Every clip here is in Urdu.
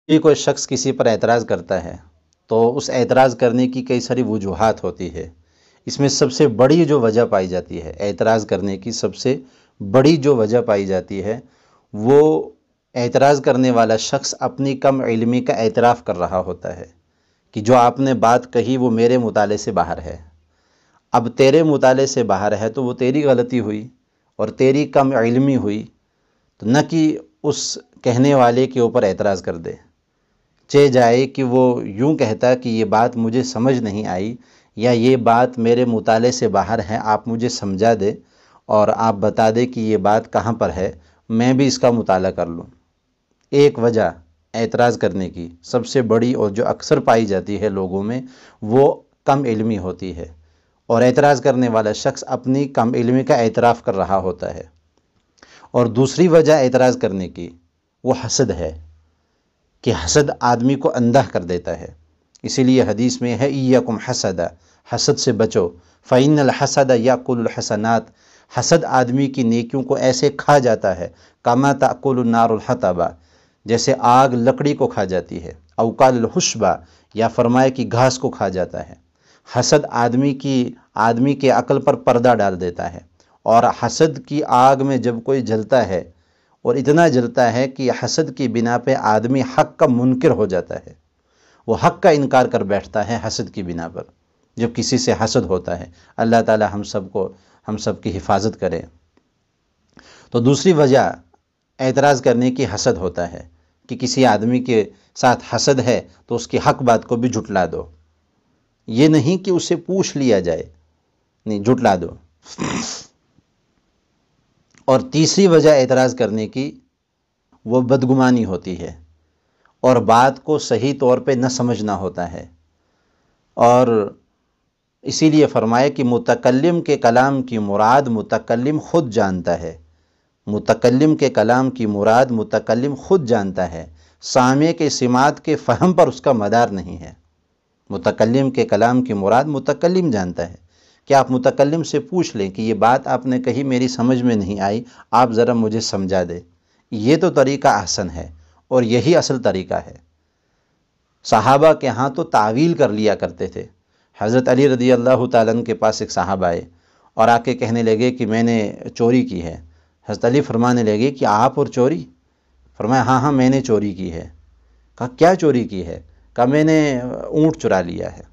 کوئی شخص کسی پر اعتراض کرتا ہے تو اس اعتراض کرنے کی کئی ساری وجوہات ہوتی ہے۔ اس میں سب سے بڑی جو وجہ پائی جاتی ہے اعتراض کرنے کی، سب سے بڑی جو وجہ پائی جاتی ہے وہ اعتراض کرنے والا شخص اپنی کم علمی کا اعتراف کر رہا ہوتا ہے کہ جو آپ نے بات کہی وہ میرے مطالعے سے باہر ہے۔ اب تیرے مطالعے سے باہر ہے تو وہ تیری غلطی ہوئی اور تیری کم علمی ہوئی، تو نہ کہ اس کہنے والے کے اوپر اعتراض کر دے۔ چہ جائے کہ وہ یوں کہتا کہ یہ بات مجھے سمجھ نہیں آئی یا یہ بات میرے مطالعے سے باہر ہے، آپ مجھے سمجھا دے اور آپ بتا دے کہ یہ بات کہاں پر ہے، میں بھی اس کا مطالعہ کر لوں۔ ایک وجہ اعتراض کرنے کی سب سے بڑی اور جو اکثر پائی جاتی ہے لوگوں میں وہ کم علمی ہوتی ہے، اور اعتراض کرنے والا شخص اپنی کم علمی کا اعتراف کر رہا ہوتا ہے۔ اور دوسری وجہ اعتراض کرنے کی وہ حسد ہے کہ حسد آدمی کو اندھا کر دیتا ہے۔ اسی لیے حدیث میں ہے ایاکم حسد، حسد سے بچو، فإن الحسد یأکل الحسنات، حسد آدمی کی نیکیوں کو ایسے کھا جاتا ہے کما تأکل النار الحطب، جیسے آگ لکڑی کو کھا جاتی ہے، او قال الحشب، یا فرمائے کہ گھاس کو کھا جاتا ہے۔ حسد آدمی کے عقل پر پردہ ڈال دیتا ہے، اور حسد کی آگ میں جب کوئی جلتا ہے اور اتنا جلتا ہے کہ حسد کی بنا پہ آدمی حق کا منکر ہو جاتا ہے، وہ حق کا انکار کر بیٹھتا ہے حسد کی بنا پر جب کسی سے حسد ہوتا ہے۔ اللہ تعالی ہم سب کی حفاظت کرے۔ تو دوسری وجہ اعتراض کرنے کی حسد ہوتا ہے کہ کسی آدمی کے ساتھ حسد ہے تو اس کی حق بات کو بھی جھٹلا دو، یہ نہیں کہ اسے پوچھ لیا جائے، نہیں، جھٹلا دو۔ اور تیسری وجہ اعتراض کرنے کی وہ بدگمانی ہوتی ہے اور بات کو صحیح طور پہ نہ سمجھنا ہوتا ہے، اور اسی لیے فرمائے کہ متکلم کے کلام کی مراد متکلم خود جانتا ہے، متکلم کے کلام کی مراد متکلم خود جانتا ہے، سامع کے سماعت کے فہم پر اس کا مدار نہیں ہے۔ متکلم کے کلام کی مراد متکلم جانتا ہے کہ آپ متکلم سے پوچھ لیں کہ یہ بات آپ نے کہی میری سمجھ میں نہیں آئی، آپ ذرا مجھے سمجھا دیں۔ یہ تو طریقہ احسن ہے اور یہی اصل طریقہ ہے۔ صحابہ کے ہاں تو تعویل کر لیا کرتے تھے۔ حضرت علی رضی اللہ تعالیٰ عنہ کے پاس ایک صاحب آئے اور آ کے کہنے لگے کہ میں نے چوری کی ہے۔ حضرت علی فرمانے لگے کہ آپ اور چوری؟ فرمایا ہاں میں نے چوری کی ہے۔ کہا کیا چوری کی ہے؟ کہا میں نے اونٹ چرا لیا ہے۔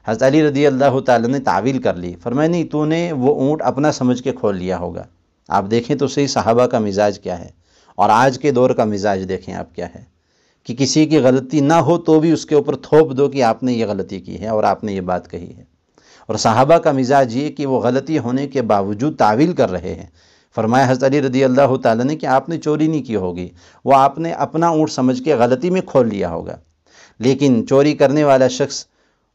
حضرت علی رضی اللہ تعالیٰ نے تعویل کر لی، فرمایا نہیں، تو نے وہ اونٹ اپنا سمجھ کے کھول لیا ہوگا۔ آپ دیکھیں تو صحیح صحابہ کا مزاج کیا ہے، اور آج کے دور کا مزاج دیکھیں آپ کیا ہے کہ کسی کی غلطی نہ ہو تو بھی اس کے اوپر تھوپ دو کہ آپ نے یہ غلطی کی ہے اور آپ نے یہ بات کہی ہے۔ اور صحابہ کا مزاج یہ کہ وہ غلطی ہونے کے باوجود تعویل کر رہے ہیں۔ فرمایا حضرت علی رضی اللہ تعالیٰ نے کہ آپ نے چوری نہیں کی ہوگی، وہ آپ نے اپنا اونٹ سمجھ کے غلطی میں کھول لیا ہوگا۔ لیکن چوری کرنے والا شخص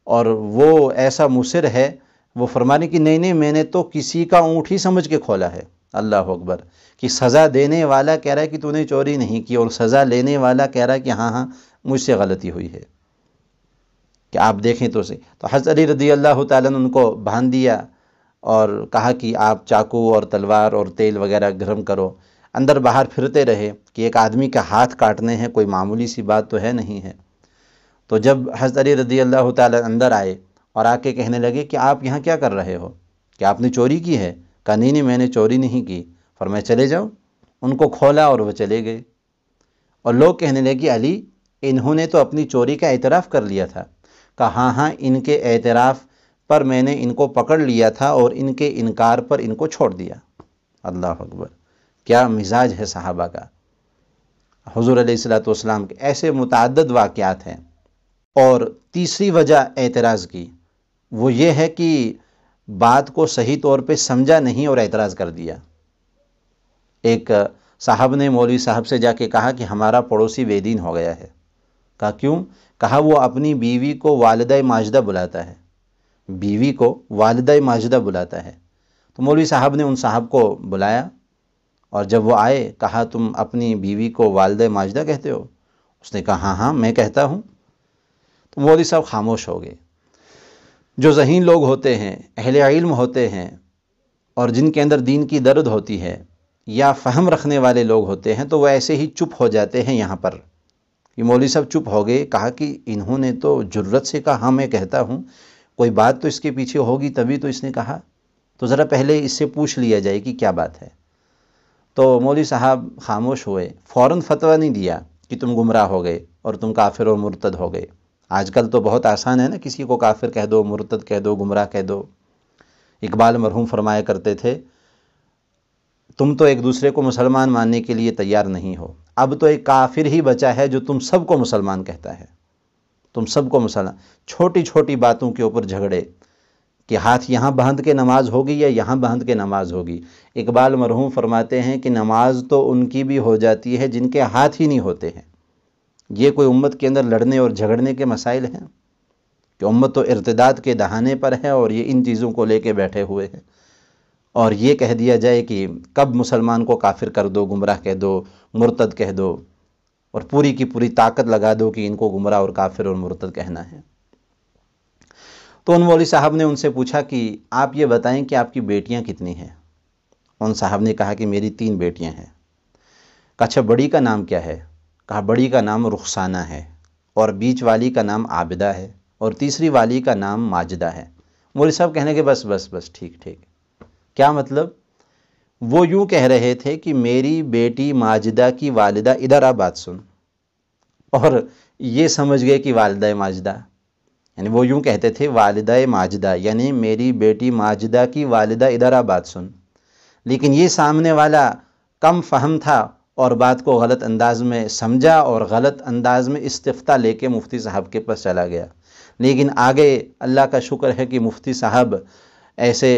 اور وہ ایسا مصر ہے، وہ فرمانے کہ نہیں میں نے تو کسی کا اونٹ ہی سمجھ کے کھولا ہے۔ اللہ اکبر! کہ سزا دینے والا کہہ رہا ہے کہ تو نے چوری نہیں کی، اور سزا لینے والا کہہ رہا ہے کہ ہاں مجھ سے غلطی ہوئی ہے۔ کہ آپ دیکھیں تو صحیح۔ تو حضرت علی رضی اللہ تعالیٰ نے ان کو باندھ دیا اور کہا کہ آپ چاقو اور تلوار اور تیل وغیرہ گرم کرو۔ اندر باہر پھرتے رہے کہ ایک آدمی کا ہاتھ کاٹنے ہیں، کوئی معمولی سی بات تو ہے نہیں ہے۔ تو جب حضرت علی رضی اللہ تعالیٰ اندر آئے اور آ کے کہنے لگے کہ آپ یہاں کیا کر رہے ہو؟ کہ آپ نے چوری کی ہے؟ کہا نہیں میں نے چوری نہیں کی۔ فرمایا چلے جاؤ۔ ان کو کھولا اور وہ چلے گئے، اور لوگ کہنے لگے علی انہوں نے تو اپنی چوری کا اعتراف کر لیا تھا۔ کہا ہاں ان کے اعتراف پر میں نے ان کو پکڑ لیا تھا اور ان کے انکار پر ان کو چھوڑ دیا۔ اللہ اکبر! کیا مزاج ہے صحابہ کا۔ حضور علیہ الصلوۃ والسلام کے ایسے متعدد واقعات ہیں۔ اور تیسری وجہ اعتراض کی وہ یہ ہے کہ بات کو صحیح طور پہ سمجھا نہیں اور اعتراض کر دیا۔ ایک صاحب نے مولوی صاحب سے جا کے کہا کہ ہمارا پڑوسی بے دین ہو گیا ہے۔ کہا کیوں؟ کہا وہ اپنی بیوی کو والدہ ماجدہ بلاتا ہے، بیوی کو والدہ ماجدہ بلاتا ہے۔ تو مولوی صاحب نے ان صاحب کو بلایا، اور جب وہ آئے کہا تم اپنی بیوی کو والدہ ماجدہ کہتے ہو؟ اس نے کہا ہاں میں کہتا ہوں۔ تو مولوی صاحب خاموش ہو گئے۔ جو ذہین لوگ ہوتے ہیں، اہل علم ہوتے ہیں، اور جن کے اندر دین کی درد ہوتی ہے یا فہم رکھنے والے لوگ ہوتے ہیں، تو وہ ایسے ہی چپ ہو جاتے ہیں یہاں پر یہ مولوی صاحب چپ ہو گئے، کہا کہ انہوں نے تو جرت سے کہا ہاں میں کہتا ہوں، کوئی بات تو اس کے پیچھے ہوگی تبھی تو اس نے کہا، تو ذرا پہلے اس سے پوچھ لیا جائے کہ کیا بات ہے۔ تو مولوی صاحب خاموش ہوئے، فوراً فتویٰ نہیں دیا کہ تم گمراہ ہو گئے اور تم کافر اور مرتد ہو گئے۔ آج کل تو بہت آسان ہے نا، کسی کو کافر کہہ دو، مرتد کہہ دو، گمراہ کہہ دو۔ اقبال مرحوم فرمایا کرتے تھے، تم تو ایک دوسرے کو مسلمان ماننے کے لیے تیار نہیں ہو، اب تو ایک کافر ہی بچا ہے جو تم سب کو مسلمان کہتا ہے، تم سب کو مسلمان۔ چھوٹی چھوٹی باتوں کے اوپر جھگڑے کہ ہاتھ یہاں باندھ کے نماز ہوگی یا یہاں باندھ کے نماز ہوگی۔ اقبال مرحوم فرماتے ہیں کہ نماز تو ان کی بھی ہو جاتی ہے جن کے ہاتھ ہی نہیں ہوتے ہیں۔ یہ کوئی امت کے اندر لڑنے اور جھگڑنے کے مسائل ہیں کہ امت تو ارتداد کے دہانے پر ہے اور یہ ان چیزوں کو لے کے بیٹھے ہوئے ہیں، اور یہ کہہ دیا جائے کہ کب مسلمان کو کافر کر دو، گمراہ کہہ دو، مرتد کہہ دو، اور پوری کی پوری طاقت لگا دو کہ ان کو گمراہ اور کافر اور مرتد کہنا ہے۔ تو ان مولوی صاحب نے ان سے پوچھا کہ آپ یہ بتائیں کہ آپ کی بیٹیاں کتنی ہیں؟ ان صاحب نے کہا کہ میری 3 بیٹیاں ہیں۔ کہا اچھا بڑی کا نام کیا ہے؟ کہا بڑی کا نام رخسانہ ہے، اور بیچ والی کا نام عابدہ ہے، اور تیسری والی کا نام ماجدہ ہے۔ مولوی صاحب کہنے کے بس بس بس ٹھیک ٹھیک۔ کیا مطلب؟ وہ یوں کہہ رہے تھے کہ میری بیٹی ماجدہ کی والدہ، ادھر آ بات سن، اور یہ سمجھ گئے کہ والدہ ماجدہ، یعنی وہ یوں کہتے تھے والدہ ماجدہ، یعنی میری بیٹی ماجدہ کی والدہ، ادھر آ بات سن۔ لیکن یہ سامنے والا کم فہم تھا اور بات کو غلط انداز میں سمجھا اور غلط انداز میں استفتاء لے کے مفتی صاحب کے پاس چلا گیا۔ لیکن آگے اللہ کا شکر ہے کہ مفتی صاحب ایسے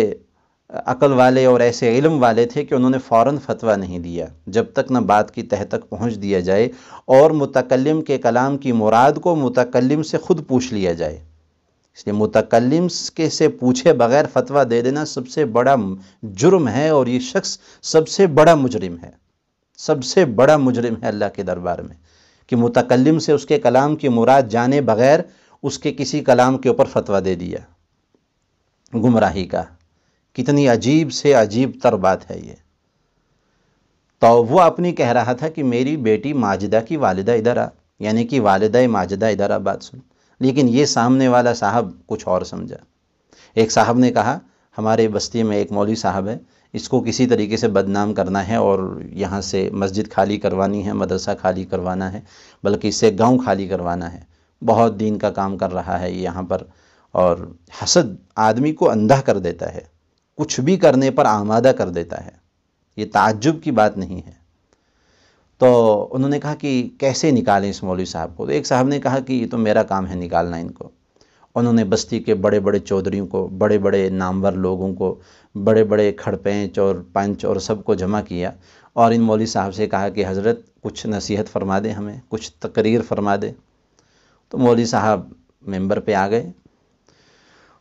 عقل والے اور ایسے علم والے تھے کہ انہوں نے فوراً فتویٰ نہیں دیا جب تک نہ بات کی تہہ تک پہنچ دیا جائے اور متکلم کے کلام کی مراد کو متکلم سے خود پوچھ لیا جائے۔ اس لیے متکلم کے سے پوچھے بغیر فتویٰ دے دینا سب سے بڑا جرم ہے، اور یہ شخص سب سے بڑا مجرم ہے، سب سے بڑا مجرم ہے اللہ کے دربار میں، کہ متکلم سے اس کے کلام کی مراد جانے بغیر اس کے کسی کلام کے اوپر فتویٰ دے دیا۔ گمراہی کا کتنی عجیب سے عجیب تر بات ہے یہ۔ تو وہ اپنی کہہ رہا تھا کہ میری بیٹی ماجدہ کی والدہ ادھر آ، یعنی کہ والدہ ماجدہ ادھر آ بات سن، لیکن یہ سامنے والا صاحب کچھ اور سمجھا۔ ایک صاحب نے کہا ہمارے بستی میں ایک مولوی صاحب ہے، اس کو کسی طریقے سے بدنام کرنا ہے اور یہاں سے مسجد خالی کروانی ہے، مدرسہ خالی کروانا ہے، بلکہ اس سے گاؤں خالی کروانا ہے۔ بہت دین کا کام کر رہا ہے یہاں پر، اور حسد آدمی کو اندھا کر دیتا ہے، کچھ بھی کرنے پر آمادہ کر دیتا ہے، یہ تعجب کی بات نہیں ہے۔ تو انہوں نے کہا کہ کیسے نکالیں اس مولوی صاحب کو؟ تو ایک صاحب نے کہا کہ یہ تو میرا کام ہے نکالنا ان کو۔ انہوں نے بستی کے بڑے بڑے چودھریوں کو، بڑے بڑے نامور لوگوں کو، بڑے بڑے کھڑپینچ اور پنچ اور سب کو جمع کیا، اور ان مولوی صاحب سے کہا کہ حضرت کچھ نصیحت فرما دیں، ہمیں کچھ تقریر فرما دیں۔ تو مولوی صاحب ممبر پہ آ گئے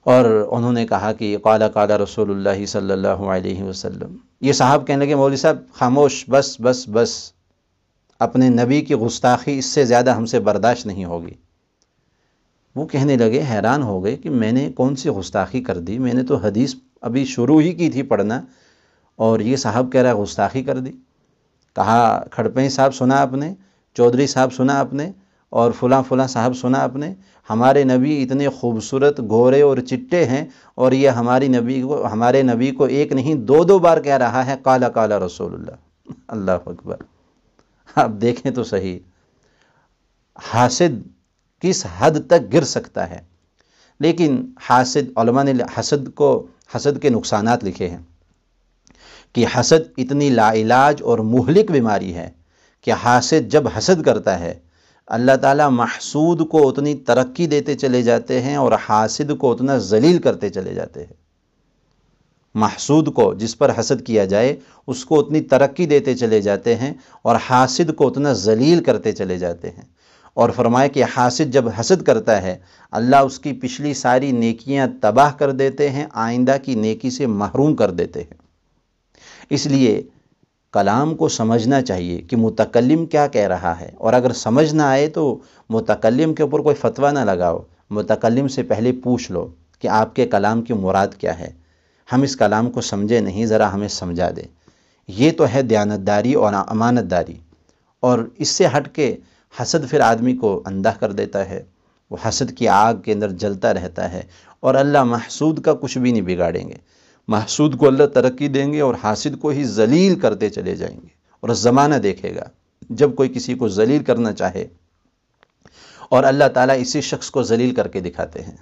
اور انہوں نے کہا کہ قال قال رسول اللہ صلی اللہ علیہ وسلم۔ یہ صاحب کہنے لگے مولوی صاحب خاموش، بس بس بس، اپنے نبی کی گستاخی اس سے زیادہ ہم سے برداشت نہیں ہوگی۔ وہ کہنے لگے، حیران ہو گئے کہ میں نے کون سی گستاخی کر دی، میں نے تو حدیث ابھی شروع ہی کی تھی پڑھنا، اور یہ صاحب کہہ رہا ہے گستاخی کر دی۔ کہا کھڑپیں صاحب سنا آپ نے، چودھری صاحب سنا آپ نے، اور فلاں فلاں صاحب سنا آپ نے، ہمارے نبی اتنے خوبصورت گورے اور چٹے ہیں، اور یہ ہمارے نبی کو ایک نہیں 2 بار کہہ رہا ہے قال قال رسول اللہ۔ اللہ اکبر! آپ دیکھیں تو صحیح، حاسد کس حد تک گر سکتا ہے۔ لیکن حاسد، علماء نے حسد کے نقصانات لکھے ہیں کہ حسد اتنی لا علاج اور مہلک بیماری ہے کہ حاسد جب حسد کرتا ہے اللہ تعالیٰ محسود کو اتنی ترقی دیتے چلے جاتے ہیں اور حاسد کو اتنا ذلیل کرتے چلے جاتے ہیں۔ محسود کو، جس پر حسد کیا جائے، اس کو اتنی ترقی دیتے چلے جاتے ہیں اور حاسد کو اتنا ذلیل کرتے چلے جاتے ہیں۔ اور فرمایا کہ حاسد جب حسد کرتا ہے اللہ اس کی پچھلی ساری نیکیاں تباہ کر دیتے ہیں، آئندہ کی نیکی سے محروم کر دیتے ہیں۔ اس لیے کلام کو سمجھنا چاہیے کہ متکلم کیا کہہ رہا ہے، اور اگر سمجھ نہ آئے تو متکلم کے اوپر کوئی فتویٰ نہ لگاؤ، متکلم سے پہلے پوچھ لو کہ آپ کے کلام کی مراد کیا ہے، ہم اس کلام کو سمجھے نہیں، ذرا ہمیں سمجھا دے۔ یہ تو ہے دیانتداری اور امانت داری، اور اس سے ہٹ کے حسد پھر آدمی کو اندھا کر دیتا ہے، وہ حسد کی آگ کے اندر جلتا رہتا ہے، اور اللہ محسود کا کچھ بھی نہیں بگاڑیں گے، محسود کو اللہ ترقی دیں گے اور حاسد کو ہی ذلیل کرتے چلے جائیں گے۔ اور زمانہ دیکھے گا جب کوئی کسی کو ذلیل کرنا چاہے اور اللہ تعالیٰ اسی شخص کو ذلیل کر کے دکھاتے ہیں۔